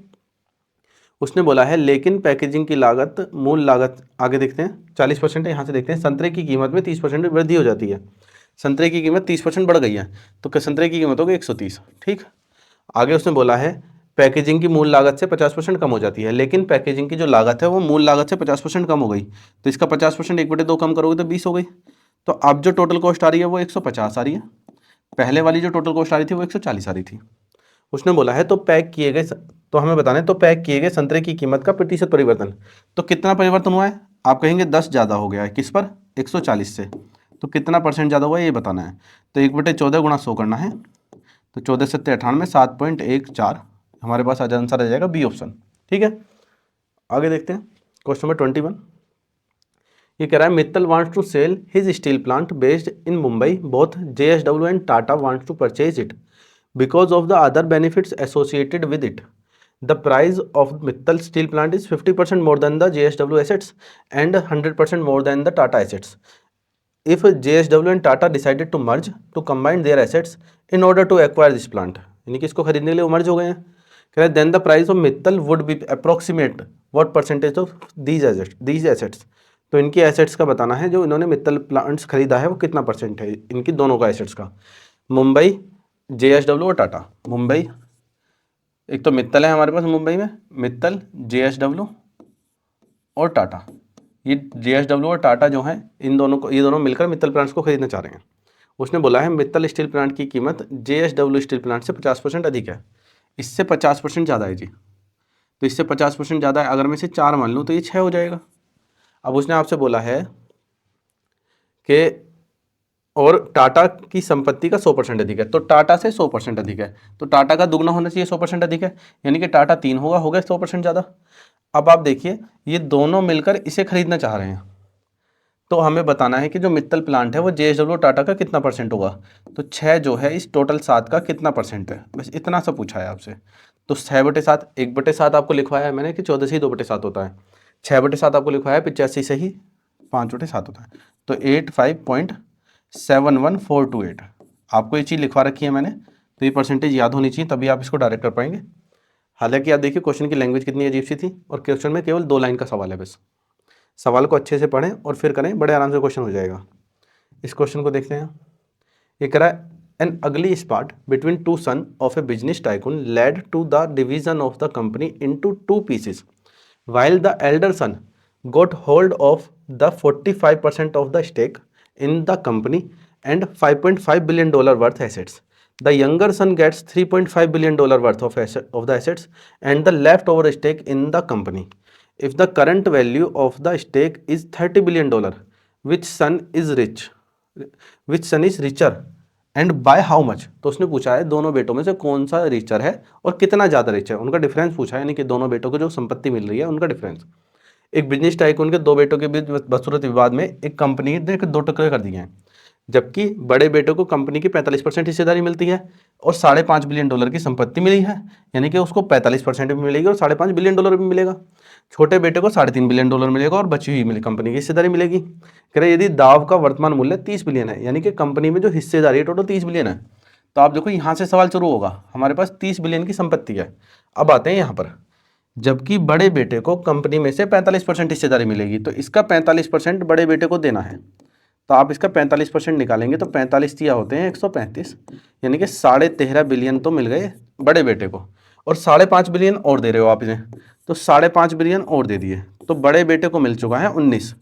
उसने बोला है लेकिन पैकेजिंग की लागत मूल लागत, आगे देखते हैं 40% है, यहाँ से देखते हैं संतरे की कीमत में 30% वृद्धि हो जाती है। संतरे की कीमत 30% बढ़ गई है, तो संतरे की कीमत होगी 130, ठीक। आगे उसने बोला है पैकेजिंग की मूल लागत से 50% कम हो जाती है, लेकिन पैकेजिंग की जो लागत है वो मूल लागत से 50% कम हो गई, तो इसका 50% 1/2 कम करोगे तो 20 हो गई। तो अब जो टोटल कॉस्ट आ रही है वो 150 आ रही है, पहले वाली जो टोटल कॉस्ट आ रही थी वो 140 आ रही थी। उसने बोला है तो पैक किए गए, तो हमें बताना है तो पैक किए गए संतरे की कीमत का प्रतिशत परिवर्तन, तो कितना परिवर्तन हुआ है। आप कहेंगे 10 ज़्यादा हो गया है, किस पर, 140 से, तो कितना परसेंट ज़्यादा हुआ है ये बताना है। तो 1/14 गुणा 100 करना है, तो 14 7 98 7.14 हमारे पास आज आंसर आ जाएगा बी ऑप्शन, ठीक है। आगे देखते हैं क्वेश्चन नंबर 21। ये कह रहा है Mittal wants to sell his steel plant based in Mumbai, both JSW and Tata wants to purchase it because of the other benefits associated with it. The price of Mittal steel plant is 50% more than the JSW assets and 100% more than the Tata assets. If JSW and Tata decided to merge to combine their assets in order to acquire this plant, यानी कि इसको खरीदने के लिए वो मर्ज हो गए हैं, कह रहे then the price of Mittal would be approximate what percentage of these assets. तो इनकी एसेट्स का बताना है, जो इन्होंने मित्तल प्लांट्स खरीदा है वो कितना परसेंट है इनकी दोनों का एसेट्स का। मुंबई, JSW और टाटा। मुंबई, एक तो मित्तल है हमारे पास मुंबई में, मित्तल, JSW और टाटा। ये JSW और टाटा जो है इन दोनों को, ये दोनों मिलकर मित्तल प्लांट्स को खरीदना चाह रहे हैं। उसने बोला है मित्तल स्टील प्लांट की कीमत JSW स्टील प्लांट से 50% अधिक है, इससे 50% ज़्यादा है जी। तो इससे 50% ज़्यादा है, अगर मैं इसे 4 मान लूँ तो ये 6 हो जाएगा। अब उसने आपसे बोला है कि और टाटा की संपत्ति का 100% अधिक है, तो टाटा से 100% अधिक है, तो टाटा का दुगना होना चाहिए 100% अधिक है, यानी कि टाटा 3 होगा, हो गया 100% ज़्यादा। अब आप देखिए ये दोनों मिलकर इसे खरीदना चाह रहे हैं, तो हमें बताना है कि जो मित्तल प्लांट है वो JSW टाटा का कितना परसेंट होगा। तो 6 जो है इस टोटल 7 का कितना परसेंट है, बस इतना सा पूछा है आपसे। तो 6/7, 1/7 आपको लिखवाया है मैंने कि 14 से ही 2/7 होता है। 6/7 आपको लिखवाया है, 85 से ही 5/7 होता है, तो 85.71428 आपको ये चीज़ लिखवा रखी है मैंने। तो ये परसेंटेज याद होनी चाहिए, तभी आप इसको डायरेक्ट कर पाएंगे। हालांकि आप देखिए क्वेश्चन की लैंग्वेज कितनी अजीब सी थी, और क्वेश्चन में केवल 2 लाइन का सवाल है बस। सवाल को अच्छे से पढ़ें और फिर करें, बड़े आराम से क्वेश्चन हो जाएगा। इस क्वेश्चन को देखते हैं। ये कह रहा है an ugly spat between 2 son of a business tycoon led to the division of the company into 2 pieces while the elder son got hold of the 45% of the stake in the company and $5.5 billion worth assets. The younger son gets $3.5 billion worth of the assets and the leftover stake in the company. If the current value of the stake is $30 billion, which son is richer and by how much. तो उसने पूछा है दोनों बेटों में से कौन सा रिचर है और कितना ज़्यादा रिच है, उनका डिफरेंस पूछा है, यानी कि दोनों बेटों को जो संपत्ति मिल रही है उनका डिफरेंस। एक बिजनेस टाइकून के 2 बेटों के बीच बदसूरत विवाद में एक कंपनी ने 2 टुकड़े कर दिए हैं, जबकि बड़े बेटे को कंपनी की 45% हिस्सेदारी मिलती है और $5.5 बिलियन की संपत्ति मिली है, यानी कि उसको 45% भी मिलेगी और $5.5 बिलियन भी मिलेगा। छोटे बेटे को $3.5 बिलियन मिलेगा और बची हुई मिली कंपनी की हिस्सेदारी मिलेगी। कह रहे यदि दाव का वर्तमान मूल्य 30 बिलियन है, यानी कि कंपनी में जो हिस्सेदारी है टोटल 30 बिलियन है, तो आप देखो यहाँ से सवाल शुरू होगा, हमारे पास 30 बिलियन की संपत्ति है। अब आते हैं यहाँ पर, जबकि बड़े बेटे को कंपनी में से 45% हिस्सेदारी मिलेगी, तो इसका 45% बड़े बेटे को देना है। तो आप इसका 45% निकालेंगे तो 45 दिया होते हैं 135, यानी कि 13.5 बिलियन तो मिल गए बड़े बेटे को, और 5.5 बिलियन और दे रहे हो आप इन्हें, तो 5.5 बिलियन और दे दिए, तो बड़े बेटे को मिल चुका है 19।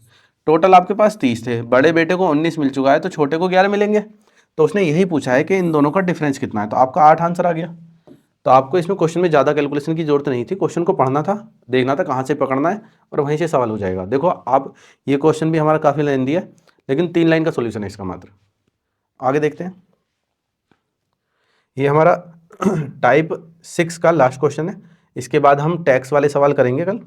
टोटल आपके पास 30 थे, बड़े बेटे को 19 मिल चुका है, तो छोटे को 11 मिलेंगे। तो उसने यही पूछा है कि इन दोनों का डिफरेंस कितना है, तो आपका 8 आंसर आ गया। तो आपको इसमें क्वेश्चन में ज़्यादा कैलकुलेशन की जरूरत नहीं थी, क्वेश्चन को पढ़ना था, देखना था कहाँ से पकड़ना है और वहीं से सवाल हो जाएगा। देखो आप, ये क्वेश्चन भी हमारा काफ़ी लेंथी है, लेकिन 3 लाइन का सॉल्यूशन है इसका मात्र। आगे देखते हैं, ये हमारा टाइप 6 का लास्ट क्वेश्चन है, इसके बाद हम टैक्स वाले सवाल करेंगे कल।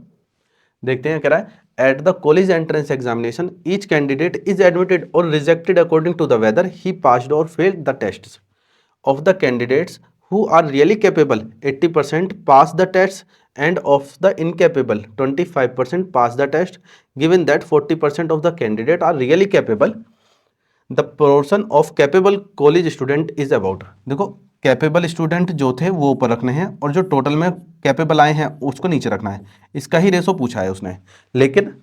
देखते हैं, कह रहा है at the college entrance examination each candidate is admitted or rejected according to the whether he passed or failed the test of the candidates who are really capable 80% pass the test and of the incapable 25% pass the test. Given that 40% of the candidate are really capable, the portion of capable college student is about, देखो capable student जो थे वो ऊपर रखने हैं और जो total में कैपेबल आए हैं उसको नीचे रखना है। इसका ही रेशो पूछा है उसने, लेकिन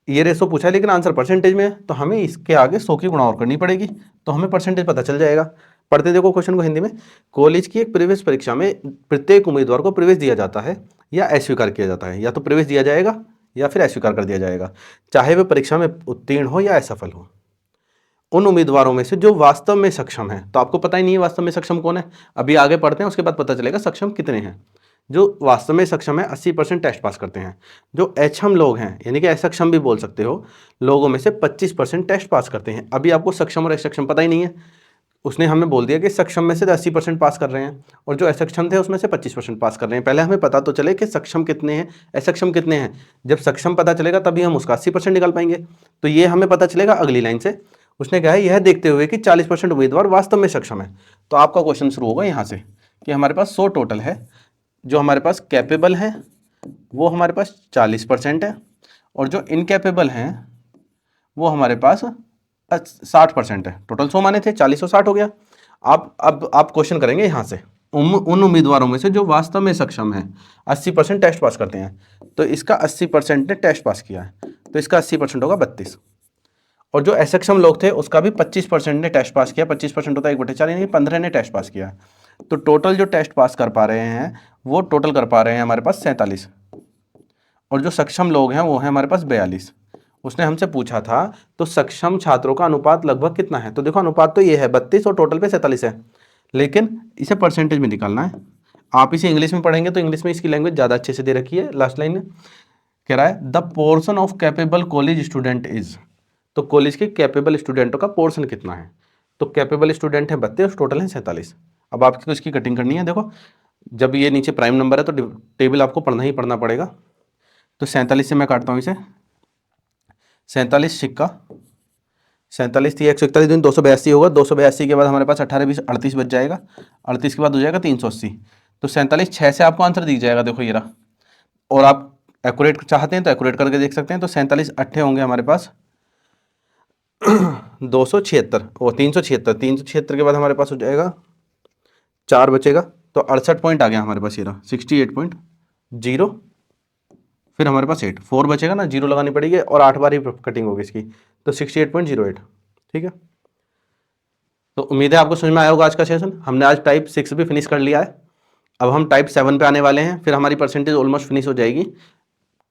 ये रेशो पूछा है लेकिन आंसर परसेंटेज में है, तो हमें इसके आगे 100 की गुणा और करनी पड़ेगी, तो हमें परसेंटेज पता चल जाएगा। पढ़ते देखो क्वेश्चन को हिंदी में। कॉलेज की एक प्रवेश परीक्षा में प्रत्येक उम्मीदवार को प्रवेश दिया जाता है या अस्वीकार किया जाता है, या तो प्रवेश दिया जाएगा या फिर अस्वीकार कर दिया जाएगा, चाहे वे परीक्षा में उत्तीर्ण हो या असफल हो। उन उम्मीदवारों में से जो वास्तव में सक्षम है, तो आपको पता ही नहीं है वास्तव में सक्षम कौन है, अभी आगे पढ़ते हैं उसके बाद पता चलेगा सक्षम कितने हैं। जो वास्तव में सक्षम है 80% टेस्ट पास करते हैं। जो अक्षम लोग हैं, यानी कि असक्षम भी बोल सकते हो, लोगों में से 25% टेस्ट पास करते हैं। अभी आपको सक्षम और असक्षम पता ही नहीं है, उसने हमें बोल दिया कि सक्षम में से 80% पास कर रहे हैं और जो असक्षम थे उसमें से 25% पास कर रहे हैं। पहले हमें पता तो चले कि सक्षम कितने हैं, असक्षम कितने हैं। जब सक्षम पता चलेगा तभी हम उसका 80% निकाल पाएंगे, तो ये हमें पता चलेगा अगली लाइन से। उसने कहा है यह देखते हुए कि 40% उम्मीदवार वास्तव में सक्षम है। तो आपका क्वेश्चन शुरू होगा यहाँ से कि हमारे पास 100 टोटल है, जो हमारे पास कैपेबल है वो हमारे पास 40% है, और जो इनकैपेबल हैं वो हमारे पास 60% है। टोटल 100 माने थे, 40 और 60 हो गया। अब आप क्वेश्चन करेंगे यहाँ से उन उम्मीदवारों में से जो वास्तव में सक्षम है। 80% टेस्ट पास करते हैं, तो इसका 80% ने टेस्ट पास किया है, तो इसका 80% होगा 32। और जो असक्षम लोग थे उसका भी 25% ने टेस्ट पास किया, 25% होता है 1/4, यानी 15 ने टेस्ट पास किया। तो टोटल जो टेस्ट पास कर पा रहे हैं वो टोटल कर पा रहे हैं हमारे पास 47, और जो सक्षम लोग हैं वो हैं हमारे पास 42। उसने हमसे पूछा था तो सक्षम छात्रों का अनुपात लगभग कितना है, तो देखो अनुपात तो ये है 32 और टोटल पे 47 है, लेकिन इसे परसेंटेज में निकालना है। आप इसे इंग्लिश में पढ़ेंगे तो इंग्लिश में इसकी लैंग्वेज ज़्यादा अच्छे से दे रखी है। लास्ट लाइन में कह रहा है the portion of capable college student is, तो कॉलेज के कैपेबल स्टूडेंटों का पोर्शन कितना है, तो कैपेबल स्टूडेंट है 32, टोटल है 47। अब आपको इसकी कटिंग करनी है। देखो जब ये नीचे प्राइम नंबर है तो टेबल आपको पढ़ना ही पढ़ना पड़ेगा। तो 47 से मैं काटता हूँ इसे, 47 सिक्का 47 थी 141 दिन 282 होगा, 282 के बाद हमारे पास 18 20 38 बच जाएगा, 38 के बाद हो जाएगा 380। तो 47 6 से आपको आंसर दिख जाएगा, देखो ये रहा। और आप एक्यूरेट चाहते हैं तो एक्यूरेट करके देख सकते हैं। तो 47 अट्ठे होंगे हमारे पास 276 और 376, 376 के बाद हमारे पास हो जाएगा 4 बचेगा, तो 68 पॉइंट आ गया हमारे पास, ये रहा 68.0। फिर हमारे पास 4 बचेगा ना, 0 लगानी पड़ेगी और 8 बार ही कटिंग होगी इसकी, तो 68.08। ठीक है, तो उम्मीद है आपको समझ में आया होगा आज का सेशन। हमने आज टाइप 6 भी फिनिश कर लिया है, अब हम टाइप 7 पे आने वाले हैं, फिर हमारी परसेंटेज ऑलमोस्ट फिनिश हो जाएगी।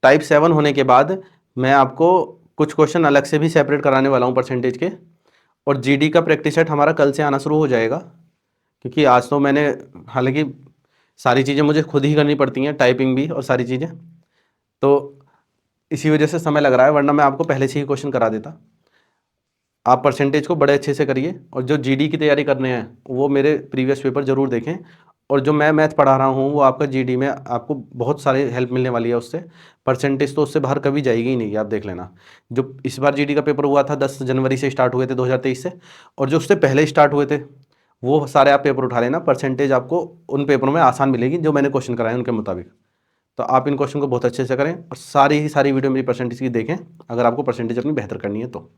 टाइप 7 होने के बाद मैं आपको कुछ क्वेश्चन अलग से भी सेपरेट कराने वाला हूँ परसेंटेज के, और जीडी का प्रैक्टिस सेट हमारा कल से आना शुरू हो जाएगा, क्योंकि आज तो मैंने, हालांकि सारी चीज़ें मुझे खुद ही करनी पड़ती हैं, टाइपिंग भी और सारी चीज़ें, तो इसी वजह से समय लग रहा है, वरना मैं आपको पहले से ही क्वेश्चन करा देता। आप परसेंटेज को बड़े अच्छे से करिए, और जो जीडी की तैयारी करने हैं वो मेरे प्रीवियस पेपर ज़रूर देखें, और जो मैं मैथ पढ़ा रहा हूँ वो आपका जीडी में आपको बहुत सारे हेल्प मिलने वाली है उससे। परसेंटेज तो उससे बाहर कभी जाएगी ही नहीं, आप देख लेना। जो इस बार जीडी का पेपर हुआ था 10 जनवरी से स्टार्ट हुए थे 2023 से, और जो उससे पहले स्टार्ट हुए थे वो सारे आप पेपर उठा लेना, परसेंटेज आपको उन पेपरों में आसान मिलेगी जो मैंने क्वेश्चन कराए उनके मुताबिक। तो आप इन क्वेश्चन को बहुत अच्छे से करें, और सारी वीडियो मेरी परसेंटेज की देखें अगर आपको परसेंटेज अपनी बेहतर करनी है तो।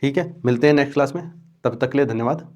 ठीक है, मिलते हैं नेक्स्ट क्लास में, तब तक के लिए धन्यवाद।